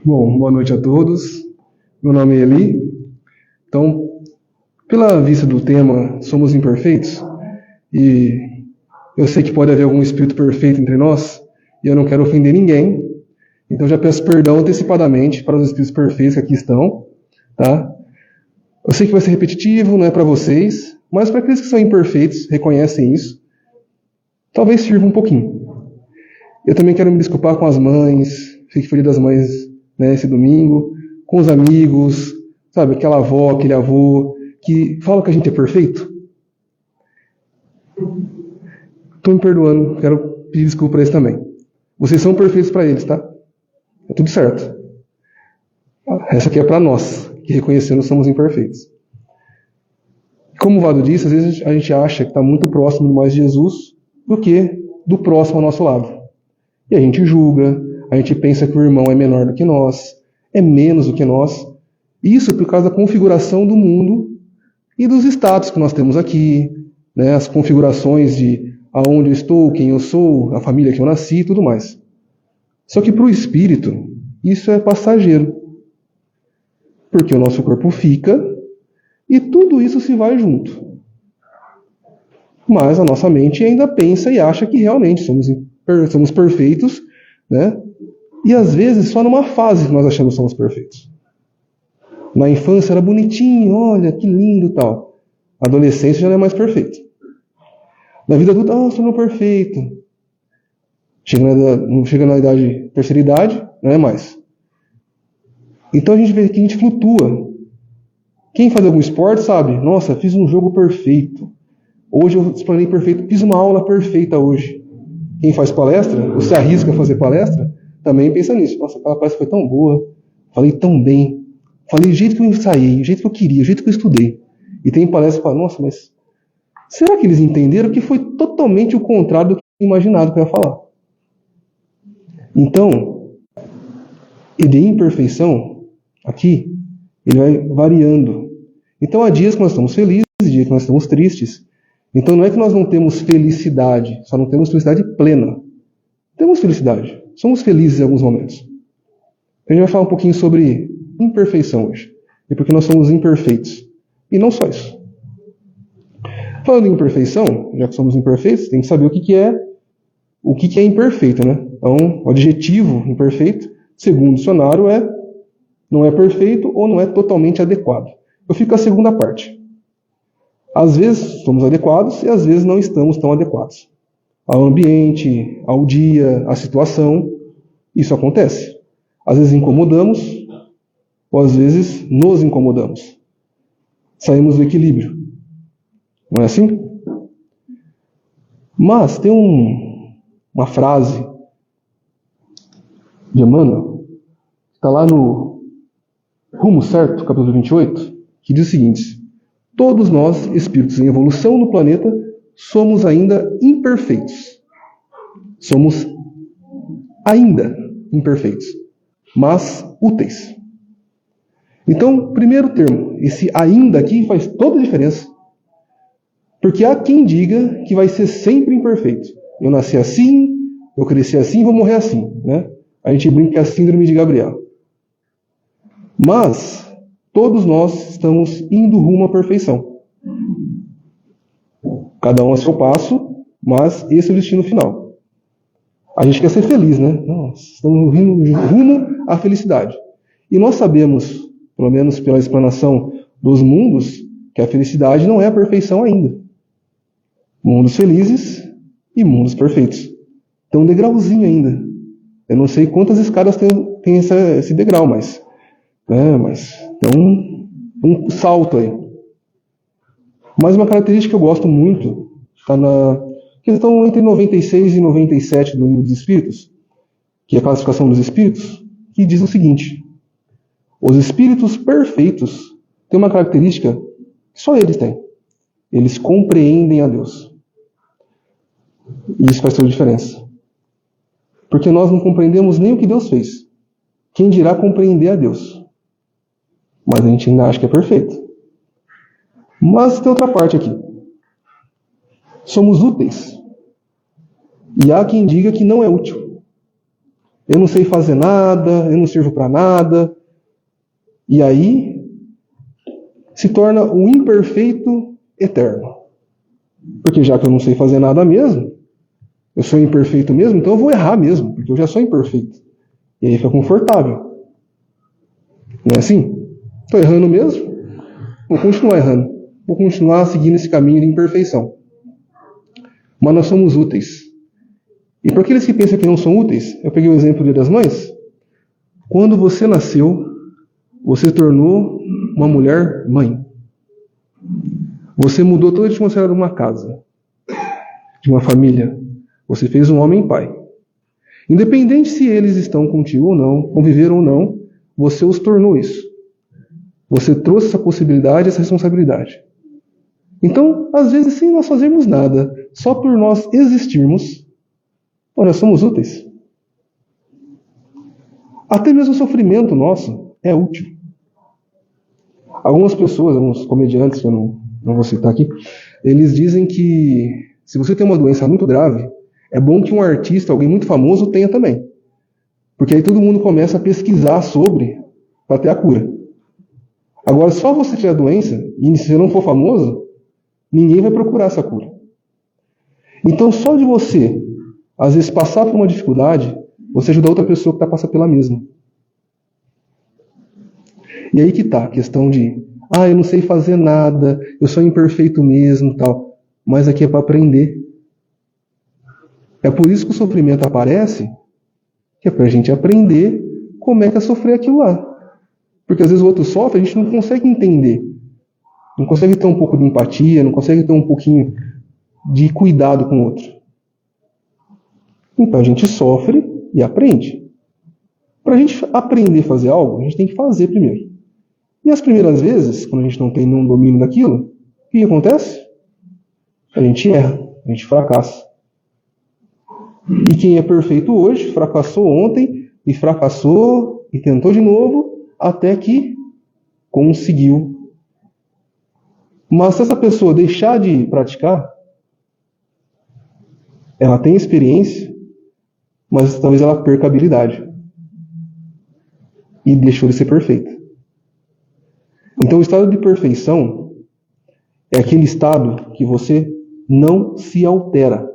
Bom, boa noite a todos. Meu nome é Eli. Então, pela vista do tema Somos Imperfeitos, e eu sei que pode haver algum espírito perfeito entre nós, e eu não quero ofender ninguém, então já peço perdão antecipadamente para os espíritos perfeitos que aqui estão, tá? Eu sei que vai ser repetitivo, não é para vocês, mas para aqueles que são imperfeitos, reconhecem isso, talvez sirva um pouquinho. Eu também quero me desculpar com as mães, fique feliz das mães, né, esse domingo, com os amigos, sabe, aquela avó, aquele avô, que fala que a gente é perfeito. Estou me perdoando, quero pedir desculpa para eles também. Vocês são perfeitos para eles, tá? É tudo certo. Essa aqui é para nós, que reconhecendo somos imperfeitos. Como o Vado disse, às vezes a gente acha que está muito próximo de mais de Jesus do que do próximo ao nosso lado. E a gente julga, a gente pensa que o irmão é menor do que nós, é menos do que nós. Isso por causa da configuração do mundo e dos status que nós temos aqui, né? As configurações de aonde eu estou, quem eu sou, a família que eu nasci e tudo mais. Só que para o espírito, isso é passageiro. Porque o nosso corpo fica e tudo isso se vai junto. Mas a nossa mente ainda pensa e acha que realmente somos perfeitos, né? E às vezes só numa fase que nós achamos que somos perfeitos. Na infância era bonitinho, olha, que lindo e tal. A adolescência já não é mais perfeito. Na vida adulta, sou perfeito. Chega na idade, terceira idade, não é mais. Então a gente vê que a gente flutua. Quem faz algum esporte sabe, nossa, fiz um jogo perfeito. Hoje eu explanei perfeito, fiz uma aula perfeita hoje. Quem faz palestra, ou se arrisca a fazer palestra, também pensa nisso. Nossa, aquela palestra foi tão boa, falei tão bem, falei do jeito que eu ensaiei, do jeito que eu queria, do jeito que eu estudei. E tem palestra que fala, nossa, mas será que eles entenderam que foi totalmente o contrário do que eu imaginado que eu ia falar? Então, e de imperfeição, aqui, ele vai variando. Então há dias que nós estamos felizes, dias que nós estamos tristes. Então não é que nós não temos felicidade, só não temos felicidade plena. Temos felicidade, somos felizes em alguns momentos. A gente vai falar um pouquinho sobre imperfeição hoje, e porque nós somos imperfeitos. E não só isso. Falando em imperfeição, já que somos imperfeitos, tem que saber o que é imperfeito, né? Então, o adjetivo imperfeito, segundo o dicionário, não é perfeito ou não é totalmente adequado. Eu fico com a segunda parte. Às vezes somos adequados e às vezes não estamos tão adequados. Ao ambiente, ao dia, à situação, isso acontece. Às vezes incomodamos, ou às vezes nos incomodamos. Saímos do equilíbrio. Não é assim? Mas tem uma frase de Emmanuel, que está lá no Rumo Certo, capítulo 28, que diz o seguinte: todos nós, espíritos em evolução no planeta, somos ainda imperfeitos. Somos ainda imperfeitos, mas úteis. Então, primeiro termo, esse ainda aqui faz toda a diferença. Porque há quem diga que vai ser sempre imperfeito. Eu nasci assim, eu cresci assim, vou morrer assim, né? A gente brinca que é a síndrome de Gabriel. Mas todos nós estamos indo rumo à perfeição. Cada um a seu passo, mas esse é o destino final. A gente quer ser feliz, né? Nós estamos indo rumo à felicidade. E nós sabemos, pelo menos pela explanação dos mundos, que a felicidade não é a perfeição ainda. Mundos felizes e mundos perfeitos. Tem um degrauzinho ainda. Eu não sei quantas escadas tem esse degrau, mas tem um salto aí. Mas uma característica que eu gosto muito está na questão entre 96 e 97 do Livro dos Espíritos, que é a classificação dos espíritos, que diz o seguinte: os espíritos perfeitos têm uma característica que só eles têm. Eles compreendem a Deus. E isso faz toda a diferença. Porque nós não compreendemos nem o que Deus fez. Quem dirá compreender a Deus? Mas a gente ainda acha que é perfeito. Mas tem outra parte aqui. Somos úteis. E há quem diga que não é útil. eu não sei fazer nada, eu não sirvo para nada. E aí se torna o imperfeito eterno. Porque já que eu não sei fazer nada mesmo, eu sou imperfeito mesmo, então eu vou errar mesmo, porque eu já sou imperfeito. E aí fica confortável. Não é assim? Estou errando mesmo? Vou continuar errando. Vou continuar seguindo esse caminho de imperfeição. Mas nós somos úteis. E para aqueles que pensam que não são úteis, eu peguei o exemplo do Dia das Mães. Quando você nasceu, você se tornou uma mulher mãe. Você mudou toda a atmosfera de uma casa, de uma família. Você fez um homem pai. Independente se eles estão contigo ou não, conviveram ou não, você os tornou isso. Você trouxe essa possibilidade, essa responsabilidade. Então, às vezes, sem nós fazermos nada, só por nós existirmos, nós somos úteis. Até mesmo o sofrimento nosso é útil. Algumas pessoas, alguns comediantes, que eu não vou citar aqui, eles dizem que se você tem uma doença muito grave, é bom que um artista, alguém muito famoso, tenha também. Porque aí todo mundo começa a pesquisar sobre para ter a cura. Agora, só você ter a doença, e se você não for famoso, ninguém vai procurar essa cura. Então, só de você, às vezes, passar por uma dificuldade, você ajuda outra pessoa que está passando pela mesma. E aí que está a questão de, eu não sei fazer nada, eu sou imperfeito mesmo, tal. Mas aqui é para aprender. É por isso que o sofrimento aparece, que é para a gente aprender como é que é sofrer aquilo lá. Porque às vezes o outro sofre, a gente não consegue entender. Não consegue ter um pouco de empatia, não consegue ter um pouquinho de cuidado com o outro. Então a gente sofre e aprende. Para a gente aprender a fazer algo, a gente tem que fazer primeiro. E as primeiras vezes, quando a gente não tem nenhum domínio daquilo, o que acontece? A gente erra, a gente fracassa. E quem é perfeito hoje, fracassou ontem, e fracassou, e tentou de novo, até que conseguiu. Mas se essa pessoa deixar de praticar, ela tem experiência, mas talvez ela perca a habilidade. E deixou de ser perfeita. Então o estado de perfeição é aquele estado que você não se altera.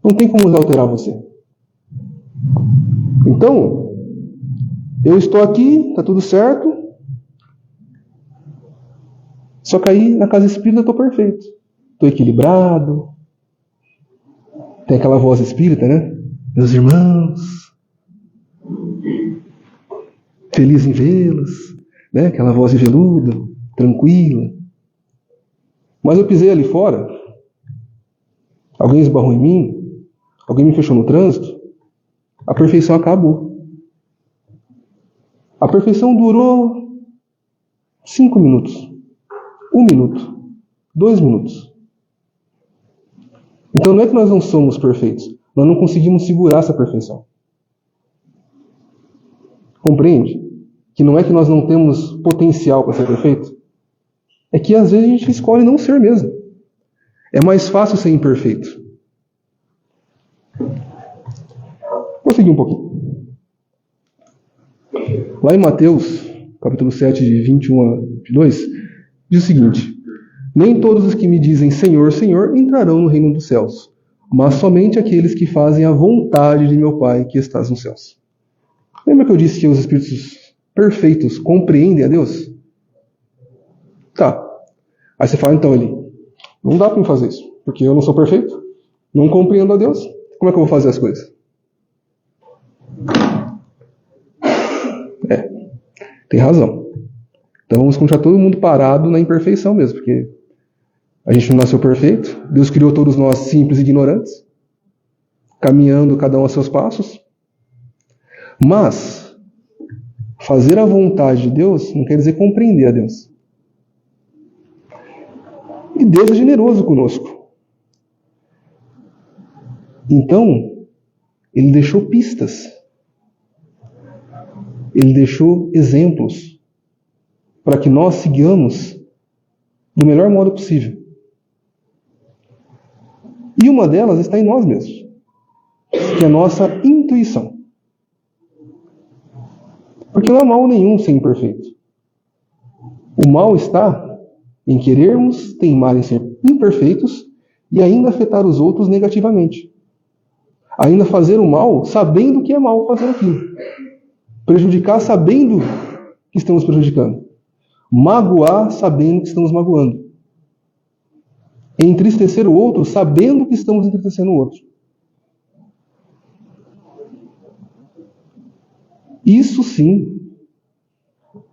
Não tem como alterar você. Então, eu estou aqui, está tudo certo. Só que aí na casa espírita eu estou perfeito. Estou equilibrado. Tem aquela voz espírita, né? Meus irmãos, feliz em vê-los. Né? Aquela voz de veludo, tranquila. Mas eu pisei ali fora, alguém esbarrou em mim, alguém me fechou no trânsito, a perfeição acabou. A perfeição durou 5 minutos, 1 minuto, 2 minutos. Então não é que nós não somos perfeitos, nós não conseguimos segurar essa perfeição. Compreende? Que não é que nós não temos potencial para ser perfeito. É que às vezes a gente escolhe não ser mesmo. É mais fácil ser imperfeito. Vou seguir um pouquinho. Lá em Mateus, capítulo 7, de 21 a 22, diz o seguinte: nem todos os que me dizem Senhor, Senhor entrarão no reino dos céus, mas somente aqueles que fazem a vontade de meu Pai que estás nos céus. Lembra que eu disse que os espíritos perfeitos compreendem a Deus? Tá. Aí você fala, então, não dá para me fazer isso, porque eu não sou perfeito, não compreendo a Deus, como é que eu vou fazer as coisas? Tem razão. Então vamos continuar todo mundo parado na imperfeição mesmo, porque a gente não nasceu perfeito, Deus criou todos nós simples e ignorantes, caminhando cada um a seus passos, mas fazer a vontade de Deus não quer dizer compreender a Deus. E Deus é generoso conosco. Então, Ele deixou pistas. Ele deixou exemplos para que nós sigamos do melhor modo possível. E uma delas está em nós mesmos, que é a nossa intuição. Porque não há mal nenhum ser imperfeito. O mal está em querermos teimar em ser imperfeitos e ainda afetar os outros negativamente. Ainda fazer o mal sabendo que é mal fazer aquilo. Prejudicar sabendo que estamos prejudicando. Magoar sabendo que estamos magoando. Entristecer o outro sabendo que estamos entristecendo o outro. Isso sim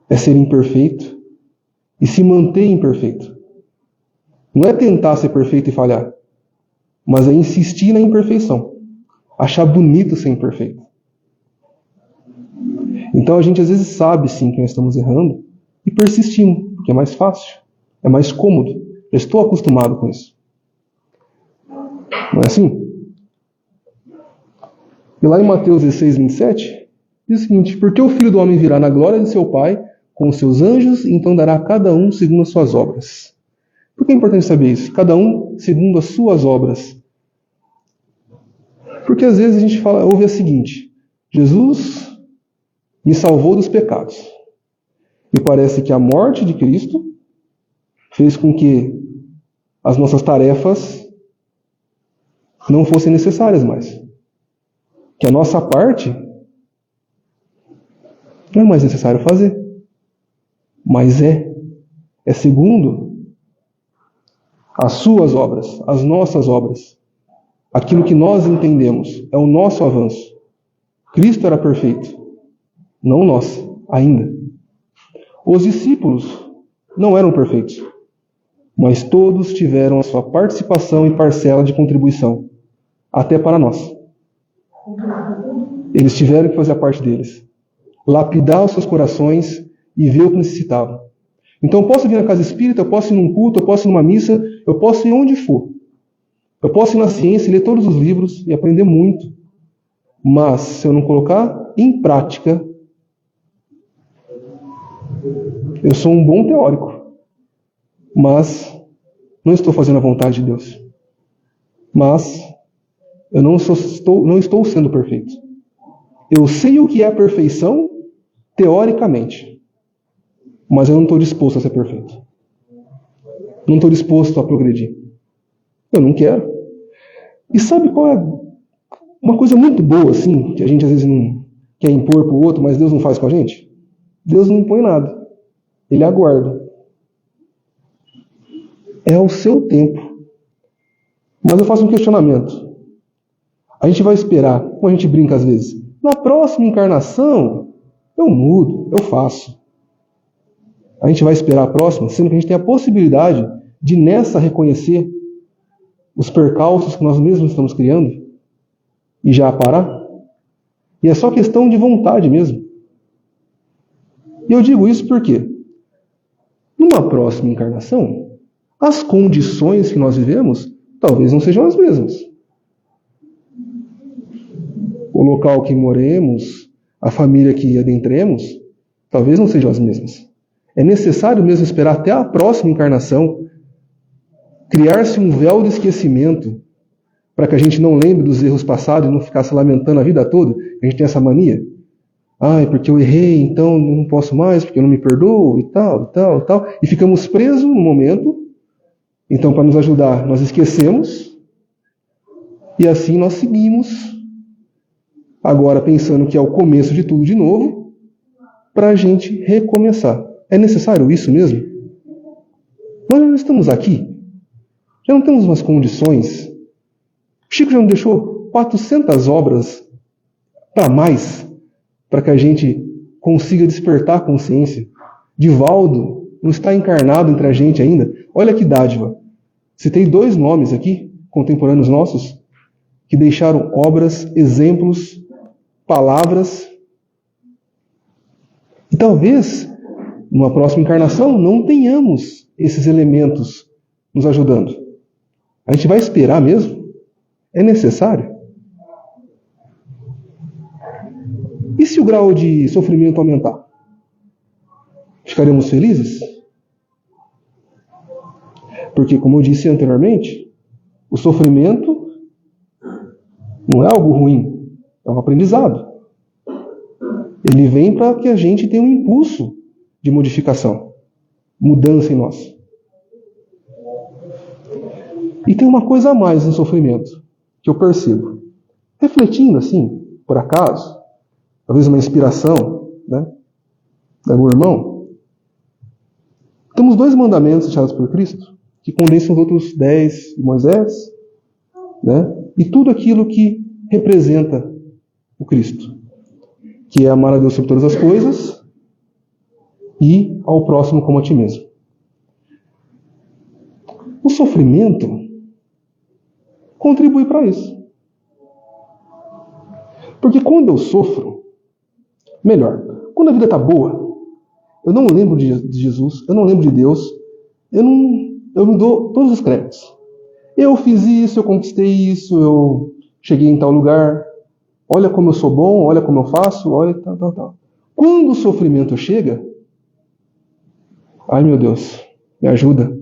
é ser imperfeito e se manter imperfeito. Não é tentar ser perfeito e falhar, mas é insistir na imperfeição. Achar bonito ser imperfeito. Então a gente às vezes sabe sim que nós estamos errando e persistimos, porque é mais fácil, é mais cômodo. Já estou acostumado com isso. Não é assim? E lá em Mateus 16, 27, diz o seguinte: porque o Filho do Homem virá na glória de seu Pai com os seus anjos, e então dará a cada um segundo as suas obras. Por que é importante saber isso? Cada um segundo as suas obras. Porque às vezes a gente ouve a seguinte: Jesus me salvou dos pecados. E parece que a morte de Cristo fez com que as nossas tarefas não fossem necessárias mais. Que a nossa parte não é mais necessário fazer. Mas é segundo as suas obras, as nossas obras. Aquilo que nós entendemos é o nosso avanço. Cristo era perfeito, não nós, ainda. Os discípulos não eram perfeitos, mas todos tiveram a sua participação e parcela de contribuição, até para nós. Eles tiveram que fazer a parte deles, lapidar os seus corações e ver o que necessitavam. Então eu posso vir na casa espírita, eu posso ir num culto, eu posso ir numa missa, eu posso ir onde for. Eu posso ir na ciência, ler todos os livros e aprender muito. Mas se eu não colocar em prática, eu sou um bom teórico, mas não estou fazendo a vontade de Deus. Mas eu não estou sendo perfeito. Eu sei o que é a perfeição, teoricamente, mas eu não estou disposto a ser perfeito. Não estou disposto a progredir. Eu não quero. E sabe qual é uma coisa muito boa, assim, que a gente às vezes não quer impor para o outro, mas Deus não faz com a gente? Deus não impõe nada. Ele aguarda. É o seu tempo. Mas eu faço um questionamento. A gente vai esperar, como a gente brinca às vezes, na próxima encarnação, eu mudo, eu faço. A gente vai esperar a próxima, sendo que a gente tem a possibilidade de nessa reconhecer os percalços que nós mesmos estamos criando e já parar. E é só questão de vontade mesmo. E eu digo isso porque, numa próxima encarnação, as condições que nós vivemos talvez não sejam as mesmas. O local que moremos, a família que adentremos, talvez não sejam as mesmas. É necessário mesmo esperar até a próxima encarnação, criar-se um véu de esquecimento, para que a gente não lembre dos erros passados e não ficar se lamentando a vida toda. A gente tem essa mania. Ai, porque eu errei, então não posso mais, porque eu não me perdoo, e tal, e tal, e tal. E ficamos presos no momento. Então, para nos ajudar, nós esquecemos. E assim nós seguimos, agora pensando que é o começo de tudo de novo, para a gente recomeçar. É necessário isso mesmo? Nós já estamos aqui. Já não temos umas condições. Chico já nos deixou 400 obras para mais, para que a gente consiga despertar a consciência. Divaldo não está encarnado entre a gente ainda. Olha que dádiva. Citei 2 nomes aqui, contemporâneos nossos, que deixaram obras, exemplos, palavras. E talvez, numa próxima encarnação, não tenhamos esses elementos nos ajudando. A gente vai esperar mesmo? É necessário? E se o grau de sofrimento aumentar? Ficaremos felizes? Porque, como eu disse anteriormente, o sofrimento não é algo ruim, é um aprendizado. Ele vem para que a gente tenha um impulso de modificação, mudança em nós. E tem uma coisa a mais no sofrimento que eu percebo. Refletindo assim, por acaso, talvez uma inspiração, né, do meu irmão, temos 2 mandamentos deixados por Cristo que condensam os outros 10 de Moisés, né, e tudo aquilo que representa o Cristo, que é amar a Deus sobre todas as coisas e ao próximo como a ti mesmo. O sofrimento contribui para isso. Porque quando eu sofro, melhor, quando a vida está boa, eu não lembro de Jesus, eu não lembro de Deus, eu me dou todos os créditos. Eu fiz isso, eu conquistei isso, eu cheguei em tal lugar, olha como eu sou bom, olha como eu faço, olha tal. Quando o sofrimento chega, ai meu Deus, me ajuda.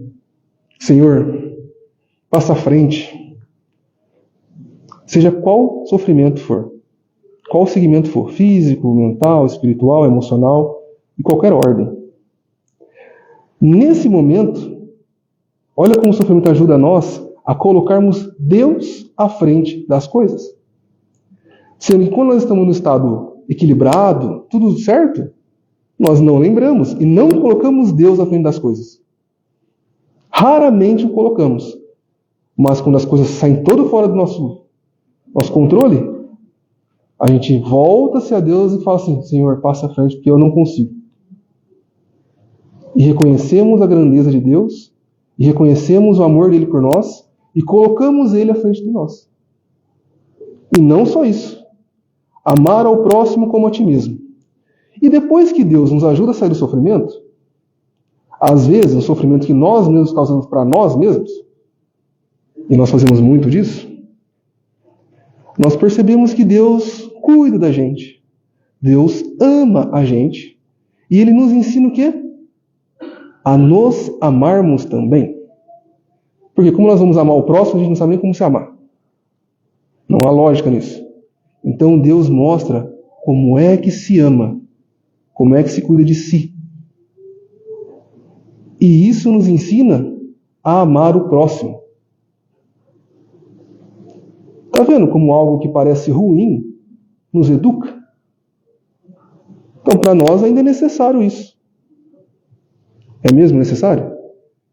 Senhor, passa à frente. Seja qual sofrimento for, qual segmento for, físico, mental, espiritual, emocional, de qualquer ordem. Nesse momento, olha como o sofrimento ajuda nós a colocarmos Deus à frente das coisas. Sendo que quando nós estamos no estado equilibrado, tudo certo, nós não lembramos e não colocamos Deus à frente das coisas. Raramente o colocamos. Mas quando as coisas saem todo fora do nosso controle, a gente volta-se a Deus e fala assim, Senhor, passa à frente porque eu não consigo. E reconhecemos a grandeza de Deus, e reconhecemos o amor dele por nós, e colocamos ele à frente de nós. E não só isso. Amar ao próximo como a ti mesmo. E depois que Deus nos ajuda a sair do sofrimento, às vezes, o sofrimento que nós mesmos causamos para nós mesmos, e nós fazemos muito disso, nós percebemos que Deus cuida da gente. Deus ama a gente. E Ele nos ensina o quê? A nos amarmos também. Porque como nós vamos amar o próximo, a gente não sabe nem como se amar. Não há lógica nisso. Então Deus mostra como é que se ama. Como é que se cuida de si. E isso nos ensina a amar o próximo. Está vendo como algo que parece ruim nos educa? Então, para nós ainda é necessário isso. É mesmo necessário?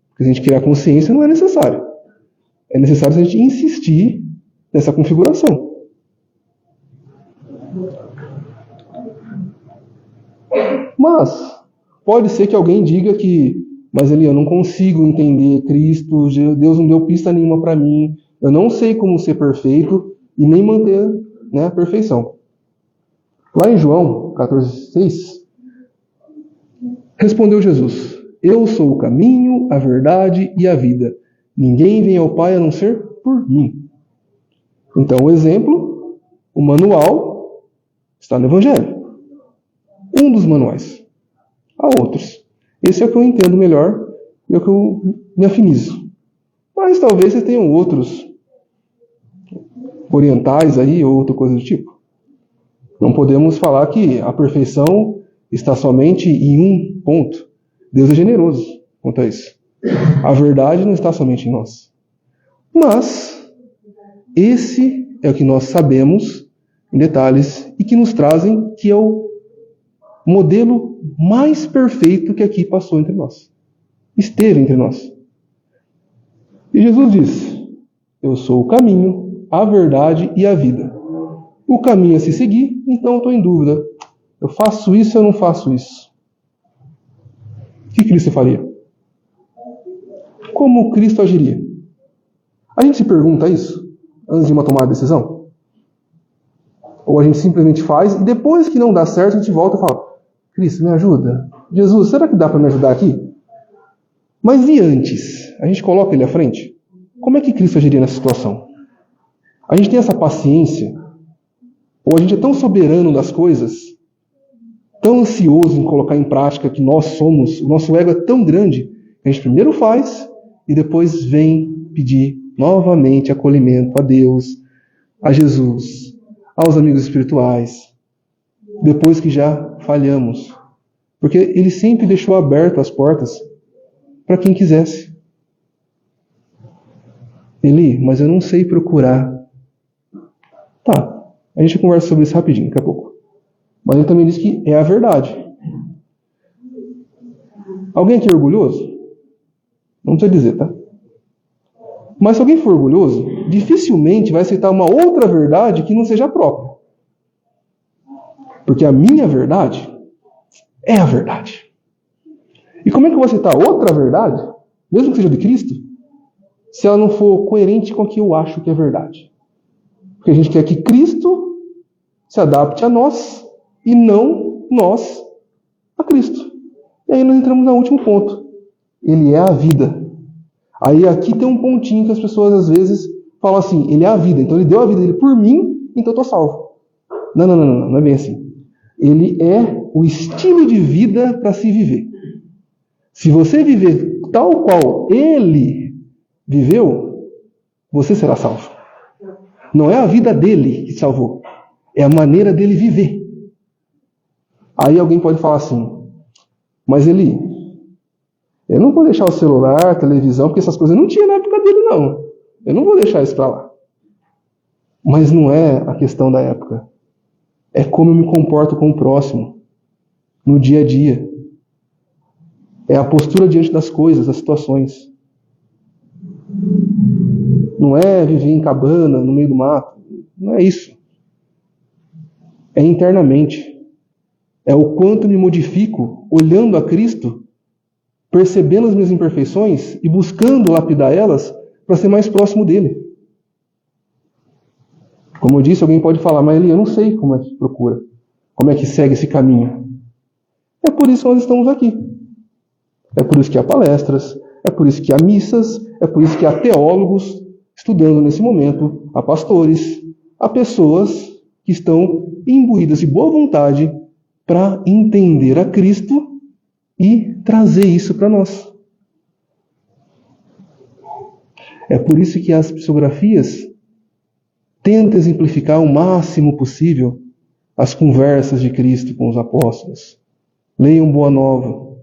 Porque se a gente criar consciência, não é necessário. É necessário a gente insistir nessa configuração. Mas, pode ser que alguém diga que, mas Eli, eu não consigo entender Cristo, Deus não deu pista nenhuma para mim, eu não sei como ser perfeito e nem manter, né, a perfeição. Lá em João 14,6, respondeu Jesus, eu sou o caminho, a verdade e a vida. Ninguém vem ao Pai a não ser por mim. Então, o exemplo, o manual, está no Evangelho. Um dos manuais. Há outros. Esse é o que eu entendo melhor e é o que eu me afinizo. Mas talvez você tenham outros orientais aí, ou outra coisa do tipo. Não podemos falar que a perfeição está somente em um ponto. Deus é generoso quanto a isso. A verdade não está somente em nós. Mas, esse é o que nós sabemos em detalhes e que nos trazem que é o modelo mais perfeito que aqui passou entre nós. Esteve entre nós. E Jesus diz, eu sou o caminho, a verdade e a vida. O caminho é se seguir, então eu estou em dúvida. Eu faço isso ou eu não faço isso? O que Cristo faria? Como Cristo agiria? A gente se pergunta isso antes de uma tomada de decisão? Ou a gente simplesmente faz e depois que não dá certo a gente volta e fala, Cristo, me ajuda. Jesus, será que dá para me ajudar aqui? Mas e antes? A gente coloca ele à frente? Como é que Cristo agiria nessa situação? A gente tem essa paciência? Ou a gente é tão soberano das coisas, tão ansioso em colocar em prática que nós somos, o nosso ego é tão grande, que a gente primeiro faz e depois vem pedir novamente acolhimento a Deus, a Jesus, aos amigos espirituais. depois que já falhamos. Porque Ele sempre deixou aberto as portas para quem quisesse. Eli, mas eu não sei procurar. Tá, a gente conversa sobre isso rapidinho, daqui a pouco. Mas ele também diz que é a verdade. Alguém aqui é orgulhoso? Não precisa dizer, tá? Mas se alguém for orgulhoso, dificilmente vai aceitar uma outra verdade que não seja a própria. Porque a minha verdade é a verdade. E como é que eu vou aceitar outra verdade, mesmo que seja de Cristo, se ela não for coerente com o que eu acho que é verdade? Porque a gente quer que Cristo se adapte a nós e não nós a Cristo. E aí nós entramos no último ponto. Ele é a vida. Aí aqui tem um pontinho que as pessoas às vezes falam assim, ele é a vida, então ele deu a vida dele por mim, então eu estou salvo. Não é bem assim. Ele é o estilo de vida para se viver. Se você viver tal qual ele viveu, você será salvo. Não é a vida dele que salvou, é a maneira dele viver. Aí alguém pode falar assim, mas Eli, eu não vou deixar o celular, a televisão, porque essas coisas não tinha na época dele, não. Eu não vou deixar isso para lá. Mas não é a questão da época. É como eu me comporto com o próximo, no dia a dia. É a postura diante das coisas, das situações. Não é viver em cabana, no meio do mato. Não é isso. É internamente. É o quanto me modifico olhando a Cristo, percebendo as minhas imperfeições e buscando lapidar elas para ser mais próximo dele. Como eu disse, alguém pode falar, mas Eli, eu não sei como é que procura, como é que segue esse caminho. É por isso que nós estamos aqui. É por isso que há palestras, é por isso que há missas, é por isso que há teólogos estudando nesse momento, há pastores, há pessoas que estão imbuídas de boa vontade para entender a Cristo e trazer isso para nós. É por isso que as psicografias tentam exemplificar o máximo possível as conversas de Cristo com os apóstolos. Leiam Boa Nova.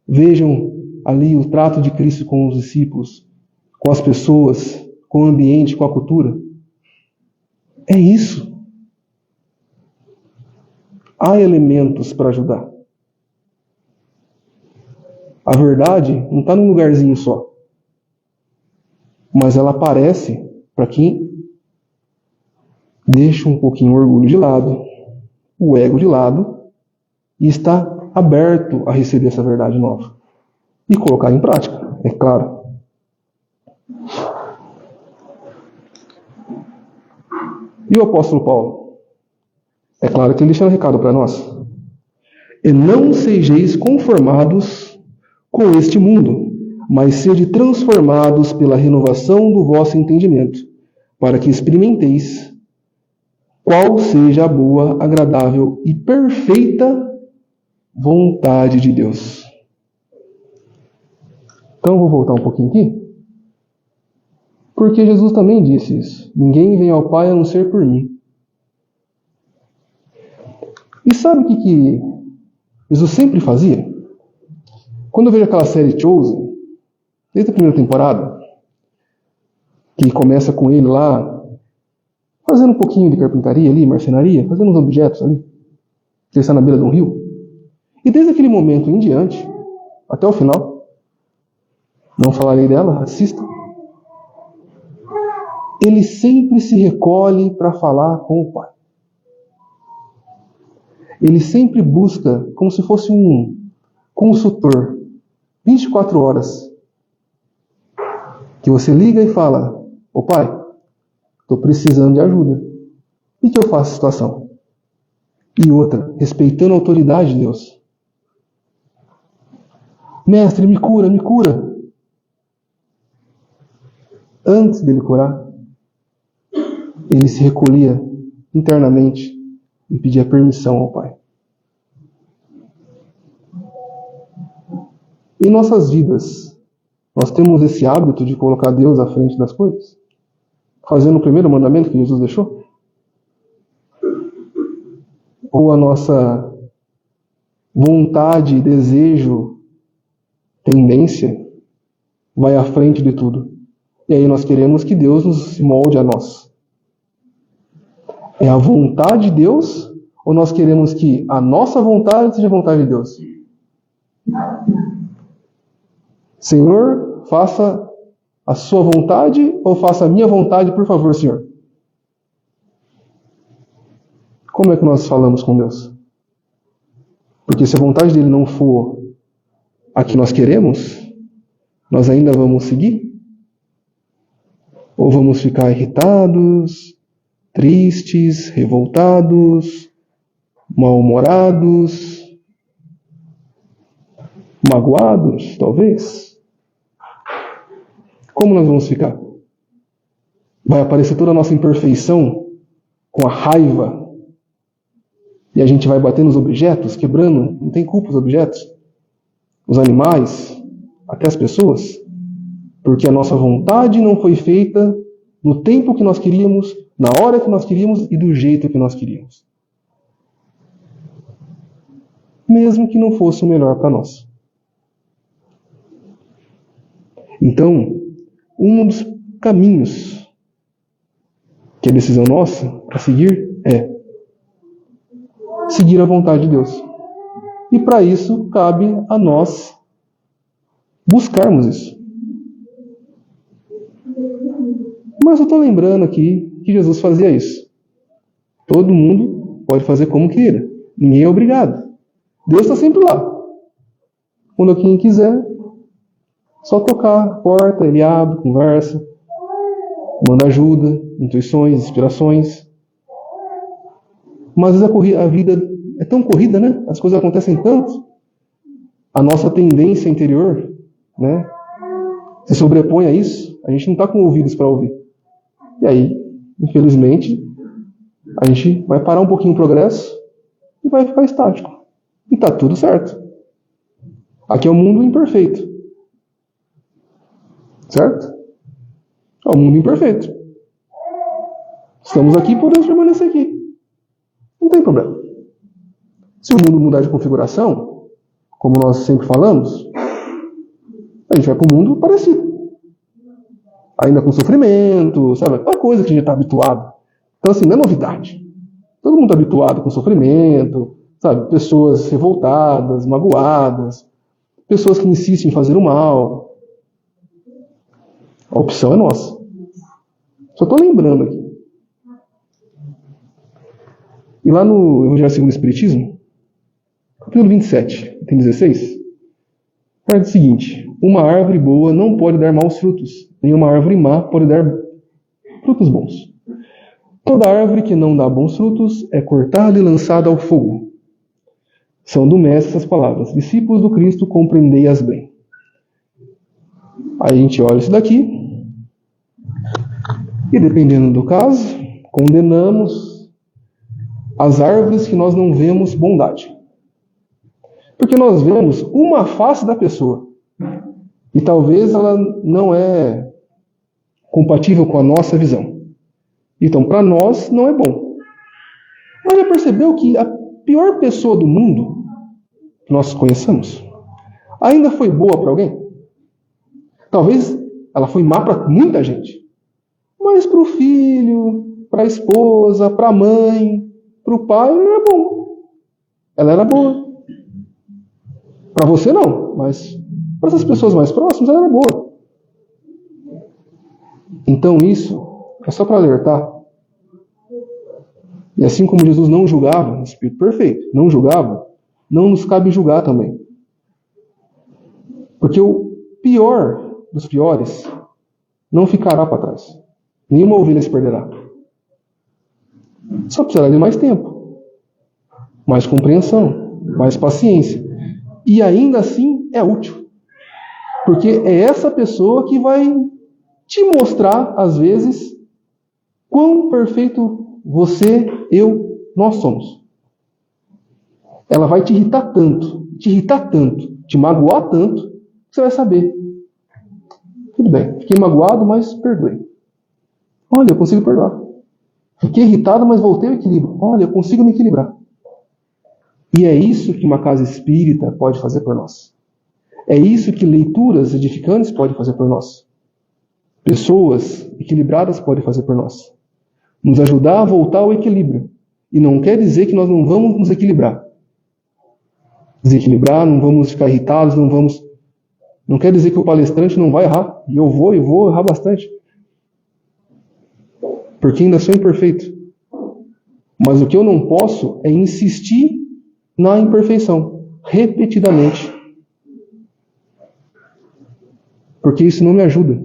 Vejam ali o trato de Cristo com os discípulos, com as pessoas, com o ambiente, com a cultura. É isso. Há elementos para ajudar. A verdade não está num lugarzinho só. Mas ela aparece para quem deixa um pouquinho o orgulho de lado, o ego de lado, e está aberto a receber essa verdade nova. E colocar em prática, é claro. E o apóstolo Paulo? É claro que ele deixa um recado para nós. E não sejais conformados com este mundo, mas sede transformados pela renovação do vosso entendimento, para que experimenteis qual seja a boa, agradável e perfeita vontade de Deus. Então eu vou voltar um pouquinho aqui. Porque Jesus também disse isso. Ninguém vem ao Pai a não ser por mim. E sabe o que Jesus sempre fazia? Quando eu vejo aquela série Chosen, desde a primeira temporada, que começa com ele lá, fazendo um pouquinho de carpintaria ali, marcenaria, fazendo uns objetos ali, que está na beira de um rio. E desde aquele momento em diante, até o final, não falarei dela, assista, ele sempre se recolhe para falar com o Pai. Ele sempre busca, como se fosse um consultor, 24 horas, que você liga e fala, ô Pai, estou precisando de ajuda. E que eu faço a situação? E outra, respeitando a autoridade de Deus. Mestre, me cura, me cura. Antes dele curar, ele se recolhia internamente e pedia permissão ao Pai. Em nossas vidas, nós temos esse hábito de colocar Deus à frente das coisas? Fazendo o primeiro mandamento que Jesus deixou? Ou a nossa vontade, desejo, tendência vai à frente de tudo? E aí nós queremos que Deus nos molde a nós. É a vontade de Deus ou nós queremos que a nossa vontade seja a vontade de Deus? Senhor, faça a sua vontade ou faça a minha vontade, por favor, Senhor? Como é que nós falamos com Deus? Porque se a vontade dele não for a que nós queremos, nós ainda vamos seguir? Ou vamos ficar irritados, tristes, revoltados, mal-humorados, magoados, talvez? Como nós vamos ficar? Vai aparecer toda a nossa imperfeição com a raiva e a gente vai bater nos objetos, quebrando, não tem culpa os objetos, os animais, até as pessoas, porque a nossa vontade não foi feita no tempo que nós queríamos, na hora que nós queríamos e do jeito que nós queríamos. Mesmo que não fosse o melhor para nós. Então, um dos caminhos que é decisão nossa a seguir é seguir a vontade de Deus. E para isso, cabe a nós buscarmos isso. Mas eu estou lembrando aqui que Jesus fazia isso. Todo mundo pode fazer como queira. Ninguém é obrigado. Deus está sempre lá. Quando quem quiser, só tocar a porta, ele abre, conversa, manda ajuda, intuições, inspirações. Mas às vezes a vida é tão corrida, né? As coisas acontecem tanto. A nossa tendência interior, né, se sobrepõe a isso. A gente não está com ouvidos para ouvir. E aí, infelizmente, a gente vai parar um pouquinho o progresso e vai ficar estático. E está tudo certo. Aqui é o mundo imperfeito. Certo? É o mundo imperfeito. Estamos aqui e podemos permanecer aqui. Não tem problema. Se o mundo mudar de configuração, como nós sempre falamos, a gente vai para um mundo parecido. Ainda com sofrimento, sabe? Aquela coisa que a gente está habituado. Então, assim, não é novidade. Todo mundo está habituado com sofrimento, sabe? Pessoas revoltadas, magoadas, pessoas que insistem em fazer o mal. A opção é nossa. Só estou lembrando aqui. E lá no Evangelho segundo o Espiritismo, capítulo 27, item 16, fala o seguinte: uma árvore boa não pode dar maus frutos, nem uma árvore má pode dar frutos bons. Toda árvore que não dá bons frutos é cortada e lançada ao fogo. São do mestre essas palavras: discípulos do Cristo, compreendei-as bem. Aí a gente olha isso daqui, e dependendo do caso, condenamos as árvores que nós não vemos bondade. Porque nós vemos uma face da pessoa. E talvez ela não é compatível com a nossa visão. Então, para nós, não é bom. Mas já percebeu que a pior pessoa do mundo que nós conheçamos ainda foi boa para alguém? Talvez ela foi má para muita gente. Mas para o filho, para a esposa, para a mãe, para o pai, não era bom. Ela era boa. Para você não, mas para essas pessoas mais próximas ela era boa. Então isso é só para alertar. E assim como Jesus não julgava, no Espírito perfeito, não julgava, não nos cabe julgar também. Porque o pior dos piores não ficará para trás. Nenhuma ovelha se perderá. Só precisará de mais tempo, mais compreensão, mais paciência. E ainda assim é útil. Porque é essa pessoa que vai te mostrar, às vezes, quão perfeito você, eu, nós somos. Ela vai te irritar tanto, te magoar tanto, que você vai saber. Tudo bem, fiquei magoado, mas perdoei. Olha, eu consigo perdoar. Fiquei irritado, mas voltei ao equilíbrio. Olha, eu consigo me equilibrar. E é isso que uma casa espírita pode fazer por nós. É isso que leituras edificantes podem fazer por nós. Pessoas equilibradas podem fazer por nós. Nos ajudar a voltar ao equilíbrio. E não quer dizer que nós não vamos nos equilibrar. Desequilibrar, não vamos ficar irritados, não quer dizer que o palestrante não vai errar. E eu vou errar bastante. Porque ainda sou imperfeito. Mas o que eu não posso é insistir na imperfeição, repetidamente. Porque isso não me ajuda.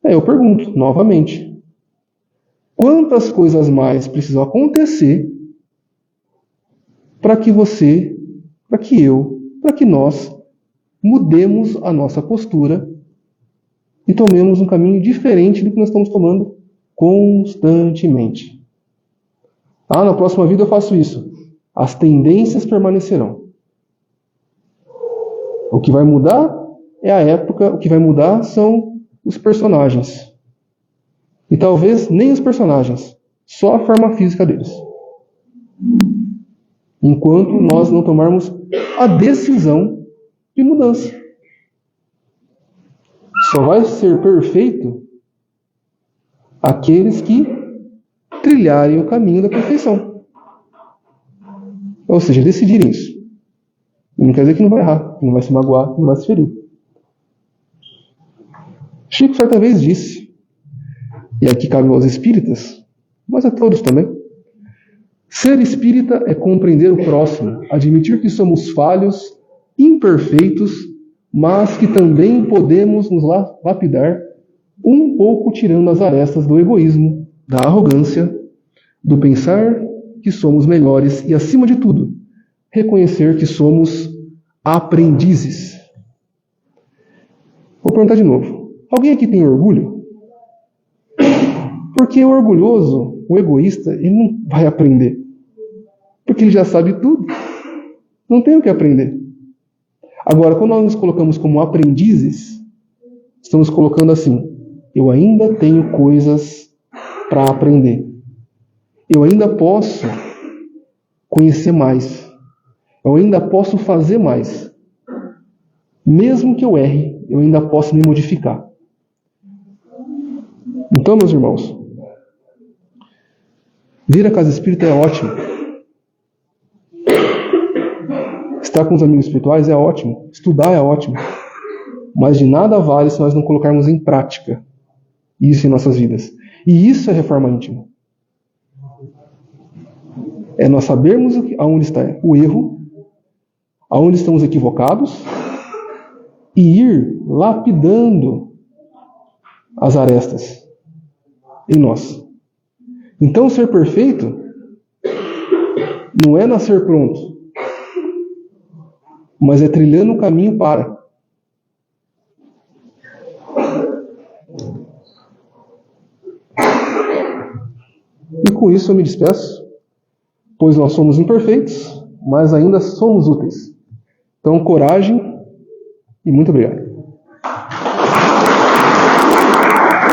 Eu pergunto, novamente, quantas coisas mais precisam acontecer para que você, para que eu, para que nós mudemos a nossa postura e tomemos um caminho diferente do que nós estamos tomando constantemente? Na próxima vida eu faço isso. As tendências permanecerão. O que vai mudar é a época, o que vai mudar são os personagens. E talvez nem os personagens, só a forma física deles. Enquanto nós não tomarmos a decisão de mudança. Só vai ser perfeito aqueles que trilharem o caminho da perfeição. Ou seja, decidirem isso. E não quer dizer que não vai errar, que não vai se magoar, que não vai se ferir. Chico certa vez disse, e aqui cabe aos espíritas, mas a todos também, ser espírita é compreender o próximo, admitir que somos falhos, imperfeitos, mas que também podemos nos lapidar um pouco tirando as arestas do egoísmo, da arrogância, do pensar que somos melhores e, acima de tudo, reconhecer que somos aprendizes. Vou perguntar de novo. Alguém aqui tem orgulho? Porque o orgulhoso, o egoísta, ele não vai aprender. Porque ele já sabe tudo. Não tem o que aprender. Agora, quando nós nos colocamos como aprendizes, estamos colocando assim, eu ainda tenho coisas para aprender. Eu ainda posso conhecer mais. Eu ainda posso fazer mais. Mesmo que eu erre, eu ainda posso me modificar. Então, meus irmãos, vir à casa espírita é ótimo. Estar com os amigos espirituais é ótimo. Estudar é ótimo. Mas de nada vale se nós não colocarmos em prática isso em nossas vidas. E isso é reforma íntima. É nós sabermos aonde está o erro, aonde estamos equivocados, e ir lapidando as arestas em nós. Então, ser perfeito não é nascer pronto, mas é trilhando o caminho para. E com isso eu me despeço, pois nós somos imperfeitos, mas ainda somos úteis. Então, coragem e muito obrigado.